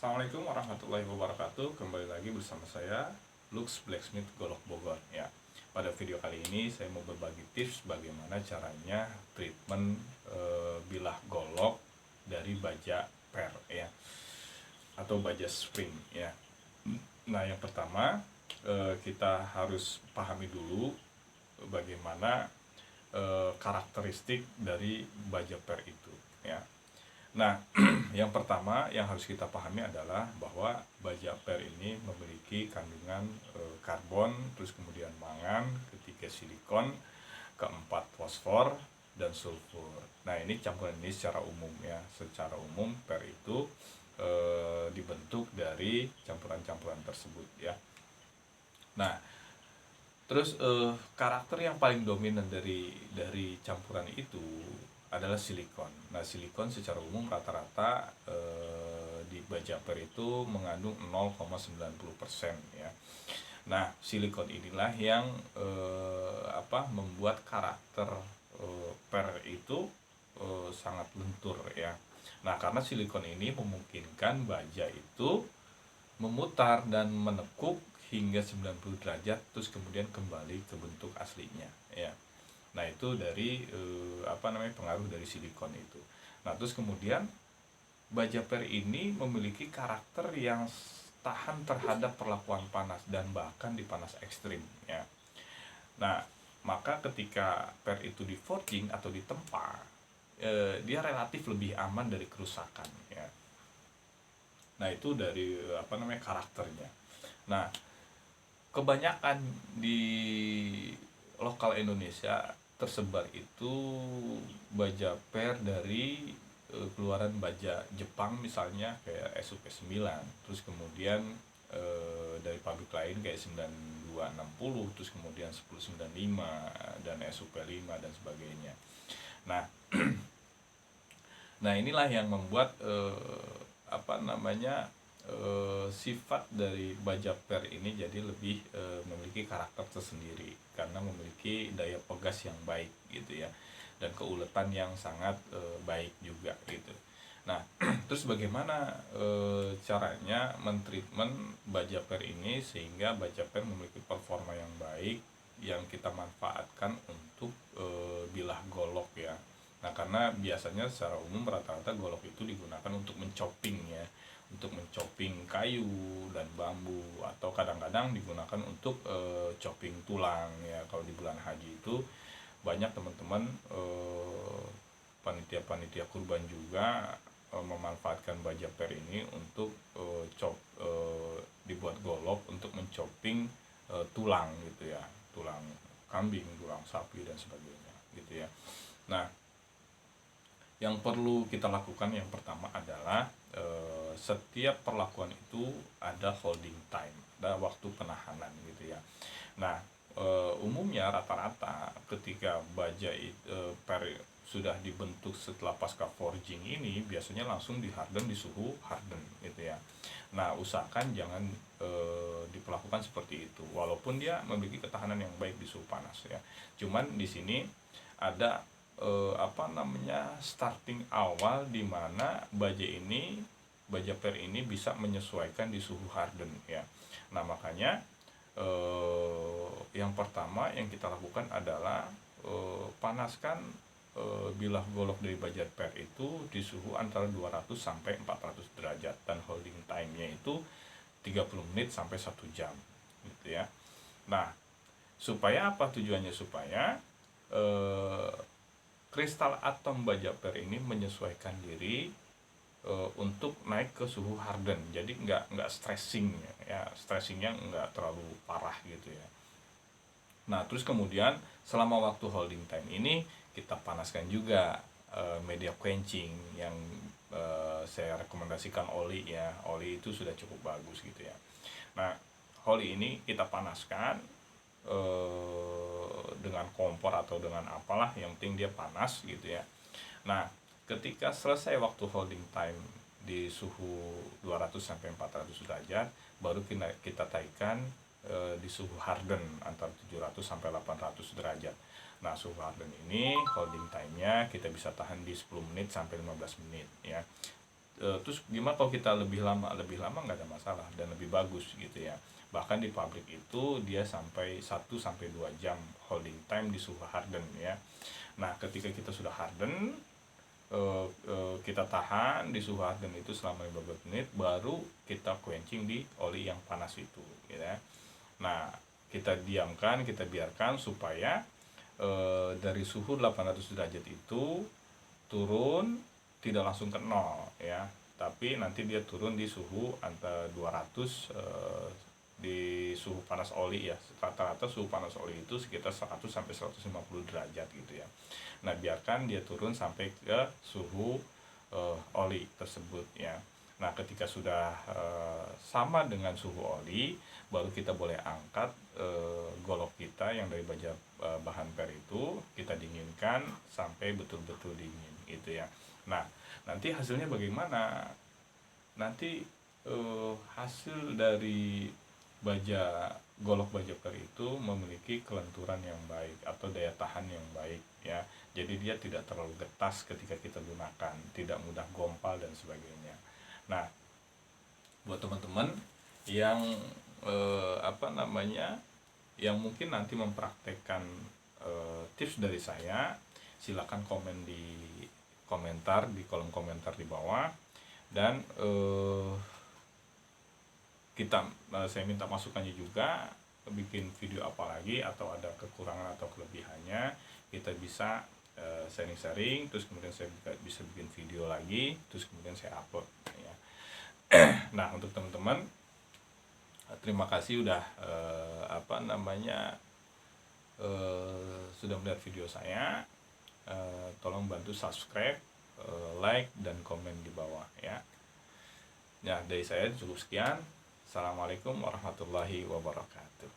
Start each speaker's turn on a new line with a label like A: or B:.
A: Assalamualaikum warahmatullahi wabarakatuh. Kembali lagi bersama saya Lux Blacksmith Golok Bogor ya. Pada video kali ini saya mau berbagi tips bagaimana caranya treatment bilah golok dari baja per ya, atau baja spring ya. Nah, yang pertama kita harus pahami dulu bagaimana karakteristik dari baja per itu ya. Nah, yang pertama yang harus kita pahami adalah bahwa baja per ini memiliki kandungan karbon, terus kemudian mangan, ketiga silikon, keempat fosfor dan sulfur. Nah, ini campuran ini secara umum ya. Secara umum per itu dibentuk dari campuran-campuran tersebut ya. Nah, terus karakter yang paling dominan dari campuran itu adalah silikon. Nah, silikon secara umum rata-rata di baja per itu mengandung 0,90% ya. Nah, silikon inilah yang membuat karakter per itu sangat lentur ya. Nah, karena silikon ini memungkinkan baja itu memutar dan menekuk hingga 90 derajat terus kemudian kembali ke bentuk aslinya ya. Nah, itu dari pengaruh dari silikon itu. Nah, terus kemudian baja per ini memiliki karakter yang tahan terhadap perlakuan panas dan bahkan di panas ekstrim ya. Nah, maka ketika per itu di forging atau ditempa, dia relatif lebih aman dari kerusakan ya. Nah, itu dari karakternya. Nah, kebanyakan di lokal Indonesia tersebar itu baja per dari keluaran baja Jepang misalnya kayak SUP 9, terus kemudian dari pabrik lain kayak 9260, terus kemudian 1095 dan SUP 5 dan sebagainya. Nah, nah inilah yang membuat sifat dari baja per ini jadi lebih memiliki karakter tersendiri karena memiliki daya pegas yang baik gitu ya, dan keuletan yang sangat baik juga gitu. Nah, terus bagaimana caranya mentreatment baja per ini sehingga baja per memiliki performa yang baik yang kita manfaatkan untuk bilah golok ya. Nah, karena biasanya secara umum rata-rata golok itu digunakan untuk mencoping ya, untuk mencoping kayu dan bambu, atau kadang-kadang digunakan untuk chopping tulang ya. Kalau di bulan haji itu banyak teman-teman panitia-panitia kurban juga memanfaatkan baja per ini untuk dibuat golok untuk mencoping tulang gitu ya, tulang kambing, tulang sapi dan sebagainya gitu ya. Nah, yang perlu kita lakukan yang pertama adalah setiap perlakuan itu ada holding time, ada waktu penahanan gitu ya. Nah, umumnya rata-rata ketika baja per sudah dibentuk setelah pasca forging ini biasanya langsung di harden di suhu harden gitu ya. Nah, usahakan jangan diperlakukan seperti itu walaupun dia memiliki ketahanan yang baik di suhu panas ya. Cuman di sini ada starting awal di mana baja per ini bisa menyesuaikan di suhu harden ya. Nah, makanya yang pertama yang kita lakukan adalah panaskan bilah golok dari baja per itu di suhu antara 200 sampai 400 derajat dan holding time-nya itu 30 menit sampai 1 jam gitu ya. Nah, supaya apa tujuannya? Supaya kristal atom baja per ini menyesuaikan diri untuk naik ke suhu harden. Jadi nggak stressing ya, stressingnya nggak terlalu parah gitu ya. Nah, terus kemudian selama waktu holding time ini kita panaskan juga media quenching yang saya rekomendasikan oli ya. Oli itu sudah cukup bagus gitu ya. Nah, oli ini kita panaskan dengan kompor atau dengan apalah, yang penting dia panas gitu ya. Nah, ketika selesai waktu holding time di suhu 200 sampai 400 derajat baru kita taikkan di suhu harden antara 700 sampai 800 derajat. Nah, suhu harden ini holding time-nya kita bisa tahan di 10 menit sampai 15 menit ya. terus gimana kalau kita lebih lama nggak ada masalah dan lebih bagus gitu ya. Bahkan di pabrik itu dia sampai 1 sampai 2 jam holding time di suhu harden ya. Nah ketika kita sudah harden, kita tahan di suhu harden itu selama 15 menit, baru kita quenching di oli yang panas itu gitu ya. Nah kita diamkan, kita biarkan supaya dari suhu 800 derajat itu turun, tidak langsung ke 0 ya, tapi nanti dia turun di suhu antara 200, di suhu panas oli ya. Rata-rata suhu panas oli itu sekitar 100 sampai 150 derajat gitu ya. Nah biarkan dia turun sampai ke suhu oli tersebut ya. Nah ketika sudah sama dengan suhu oli, baru kita boleh angkat golok kita yang dari bahan per itu, kita dinginkan sampai betul-betul dingin gitu ya. Nah nanti hasilnya bagaimana? Nanti hasil dari golok baja per itu memiliki kelenturan yang baik atau daya tahan yang baik ya. Jadi dia tidak terlalu getas ketika kita gunakan, tidak mudah gompal dan sebagainya. Nah buat teman-teman yang yang mungkin nanti mempraktekkan tips dari saya, silakan komen di komentar, di kolom komentar di bawah. Dan saya minta masukannya juga, bikin video apa lagi, atau ada kekurangan atau kelebihannya, kita bisa sharing-sharing, terus kemudian saya bisa bikin video lagi, terus kemudian saya upload ya. Nah untuk teman-teman, terima kasih udah sudah melihat video saya. Tolong bantu subscribe, like dan komen di bawah ya. Ya dari saya cukup sekian. Assalamualaikum warahmatullahi wabarakatuh.